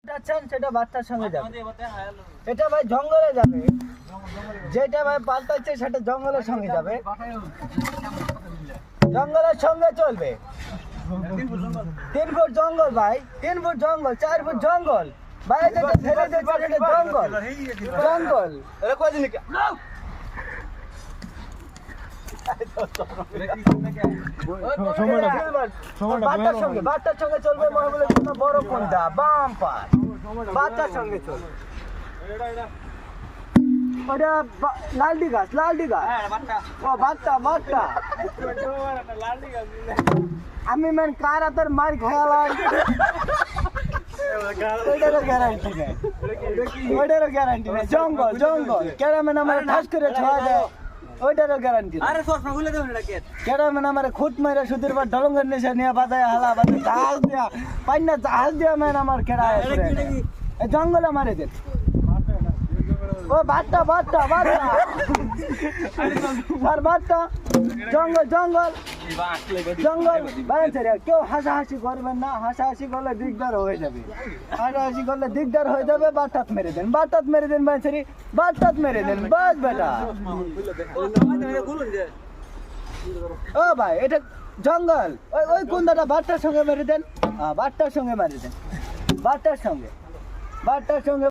যাচ্ছেন সেটা বাচ্চার সঙ্গে যাবে। এটা ভাই জঙ্গলে যাবে, যেটা ভাই পাল্টাচ্ছে সেটা জঙ্গলের সঙ্গে যাবে, জঙ্গলের সঙ্গে চলবে। 3 ফুট জঙ্গল ভাই, 3 ফুট জঙ্গল, 4 ফুট জঙ্গল ভাই, যেটা ফেলে দিচ্ছে সেটা জঙ্গল, জঙ্গল। বাচ্চার সঙ্গে চলবে মহাবলের জন্য বড় কোনটা, বাম পাশ, বাচ্চার সঙ্গে চলবে। ওটা লালডি গাছ, লালডি গাছ, ও বাচ্চা বাচ্চা। আমি মেন কার হাতের মার খেয়ালাম, ওইটারও গ্যারান্টি নেই, ওইটারও গ্যারান্টি নেই। জঙ্গল জঙ্গল, ক্যারামেন আমার ঠাস করে ছোঁয়া দেয়, ওইটারও গ্যারান্টি। ক্যারামেন আমার খুঁট মেরে সুতির পর ডলঙ্গের নেশা নিয়ে বাজায় হালা বাজায় জাহাজ দেওয়া পাইনা, জাহাজ দেওয়া মেন আমার কেরায় জঙ্গলে মারে দেন। ও বাচ্চা বাচ্চা বাচ্চা আর বাচ্চা, জঙ্গল জঙ্গল জঙ্গল। কেউ হাসাহাসি করবেন না, হাসাহাসি করলে দিকদার হয়ে যাবে, হাসাহাসি করলে দিকদার হয়ে যাবে। বাটাত মেরে দেন, বাটাত মেরে দেন বাচ্চারি, বাটাত মেরে দেন বাস বেটা। ও ভাই এটা জঙ্গল, ওই ওই কুন্দাটা বাচ্চার সঙ্গে মেরে দেন, বাচ্চার সঙ্গে মেরে দেন, বাচ্চার সঙ্গে, বাচ্চার সঙ্গে।